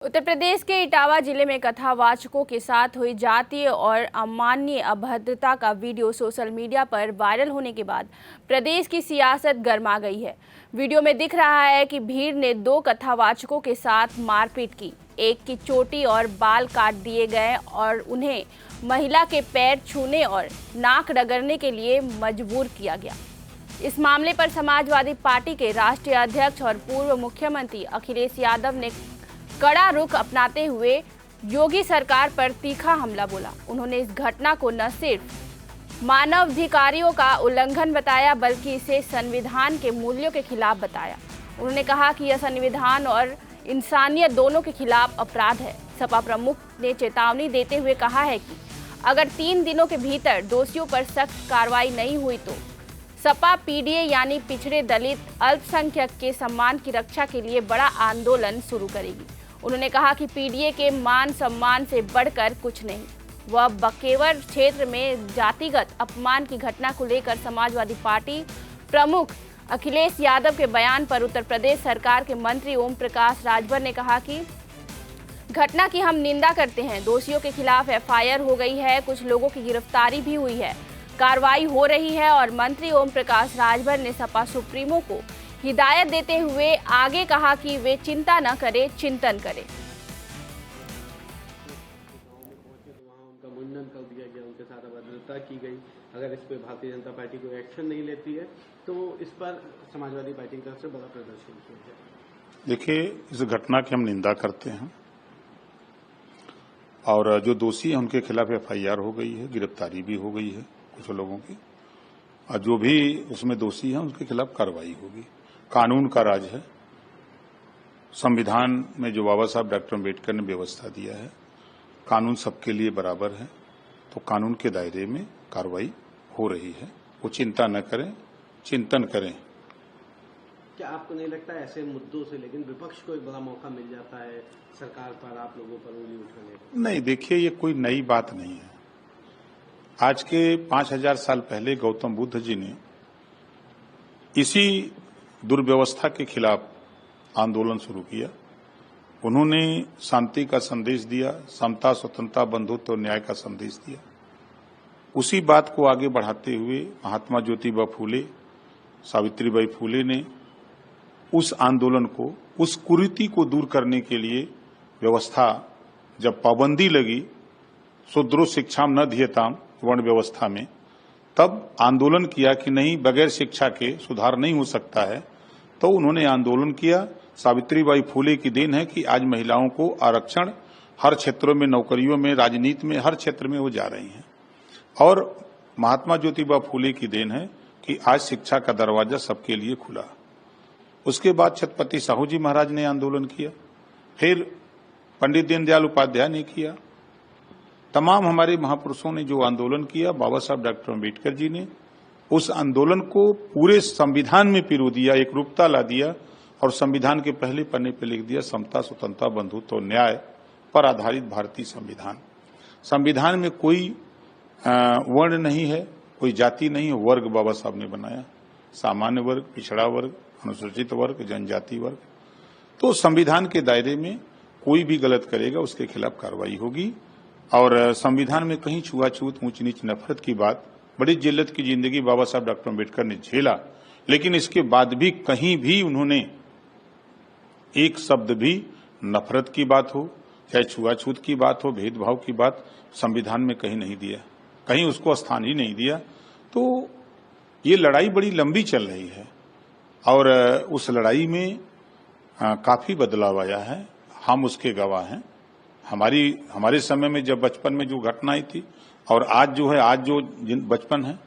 उत्तर प्रदेश के इटावा जिले में कथावाचकों के साथ हुई जातीय और अमानवीय अभद्रता का वीडियो सोशल मीडिया पर वायरल होने के बाद प्रदेश की सियासत गर्मा गई है। वीडियो में दिख रहा है कि भीड़ ने दो कथावाचकों के साथ मारपीट की। एक की चोटी और बाल काट दिए गए और उन्हें महिला के पैर छूने और नाक रगड़ने के लिए मजबूर किया गया। इस मामले पर समाजवादी पार्टी के राष्ट्रीय अध्यक्ष और पूर्व मुख्यमंत्री अखिलेश यादव ने कड़ा रुख अपनाते हुए योगी सरकार पर तीखा हमला बोला। उन्होंने इस घटना को न सिर्फ मानवाधिकारों का उल्लंघन बताया बल्कि इसे संविधान के मूल्यों के खिलाफ बताया। उन्होंने कहा कि यह संविधान और इंसानियत दोनों के खिलाफ अपराध है। सपा प्रमुख ने चेतावनी देते हुए कहा है कि अगर 3 दिनों के भीतर दोषियों पर सख्त कार्रवाई नहीं हुई तो सपा पीडीए यानी पिछड़े दलित अल्पसंख्यक के सम्मान की रक्षा के लिए बड़ा आंदोलन शुरू करेगी। उन्होंने कहा कि पीडीए के मान सम्मान से बढ़कर कुछ नहीं। वह बकेवर क्षेत्र में जातिगत अपमान की घटना को लेकर समाजवादी पार्टी प्रमुख अखिलेश यादव के बयान पर उत्तर प्रदेश सरकार के मंत्री ओम प्रकाश राजभर ने कहा कि घटना की हम निंदा करते हैं। दोषियों के खिलाफ एफआईआर हो गई है, कुछ लोगों की गिरफ्तारी भी हुई है, कार्रवाई हो रही है। और मंत्री ओम प्रकाश राजभर ने सपा सुप्रीमो को हिदायत देते हुए आगे कहा कि वे चिंता न करें, चिंतन करें। उनका मुंडन कर दिया गया, उनके साथ अभद्रता की गई। अगर इस पर भारतीय जनता पार्टी कोई एक्शन नहीं लेती है तो इस पर समाजवादी पार्टी की तरफ से बड़ा प्रदर्शन किया जाए। देखिए, इस घटना की हम निंदा करते हैं और जो दोषी हैं उनके खिलाफ एफआईआर हो गई है, गिरफ्तारी भी हो गई है कुछ लोगों की, और जो भी उसमें दोषी हैं उनके खिलाफ कार्रवाई होगी। कानून का राज है। संविधान में जो बाबा साहब डॉक्टर अम्बेडकर ने व्यवस्था दिया है, कानून सबके लिए बराबर है, तो कानून के दायरे में कार्रवाई हो रही है। वो चिंता न करें, चिंतन करें। क्या आपको नहीं लगता ऐसे मुद्दों से लेकिन विपक्ष को एक बड़ा मौका मिल जाता है सरकार पर, आप लोगों पर उंगली उठाने का? नहीं, देखिए, ये कोई नई बात नहीं है। आज के 5000 साल पहले गौतम बुद्ध जी ने इसी दुर्व्यवस्था के खिलाफ आंदोलन शुरू किया। उन्होंने शांति का संदेश दिया, समता, स्वतंत्रता, बंधुत्व और न्याय का संदेश दिया। उसी बात को आगे बढ़ाते हुए महात्मा ज्योतिबा फूले, सावित्रीबाई फूले ने उस आंदोलन को, उस कुरीति को दूर करने के लिए व्यवस्था, जब पाबंदी लगी शूद्रो शिक्षाम न धियताम वर्ण व्यवस्था में, तब आंदोलन किया कि नहीं, बगैर शिक्षा के सुधार नहीं हो सकता है। तो उन्होंने आंदोलन किया। सावित्रीबाई फूले की देन है कि आज महिलाओं को आरक्षण हर क्षेत्रों में, नौकरियों में, राजनीति में, हर क्षेत्र में वो जा रही हैं। और महात्मा ज्योतिबा फूले की देन है कि आज शिक्षा का दरवाजा सबके लिए खुला। उसके बाद छत्रपति साहू जी महाराज ने आंदोलन किया, फिर पंडित दीनदयाल उपाध्याय ने किया। तमाम हमारे महापुरुषों ने जो आंदोलन किया, बाबा साहब डॉक्टर अम्बेडकर जी ने उस आंदोलन को पूरे संविधान में पिरो दिया, एक रूपता ला दिया और संविधान के पहले पन्ने पर लिख दिया, समता, स्वतंत्रता, बंधुत्व और न्याय पर आधारित भारतीय संविधान। संविधान में कोई वर्ण नहीं है, कोई जाति नहीं है, वर्ग बाबा साहब ने बनाया, सामान्य वर्ग, पिछड़ा वर्ग, अनुसूचित वर्ग, जनजाति वर्ग। तो संविधान के दायरे में कोई भी गलत करेगा उसके खिलाफ कार्रवाई होगी। और संविधान में कहीं छुआछूत, ऊंच नीच, नफरत की बात, बड़ी जिल्लत की जिंदगी बाबा साहब डॉक्टर अम्बेडकर ने झेला, लेकिन इसके बाद भी कहीं भी उन्होंने एक शब्द भी नफरत की बात हो, चाहे छुआछूत की बात हो, भेदभाव की बात, संविधान में कहीं नहीं दिया, कहीं उसको स्थान ही नहीं दिया। तो ये लड़ाई बड़ी लंबी चल रही है और उस लड़ाई में काफी बदलाव आया है। हम उसके गवाह हैं। हमारे समय में जब बचपन में जो घटनाएं थी और आज जो है, आज जो बचपन है,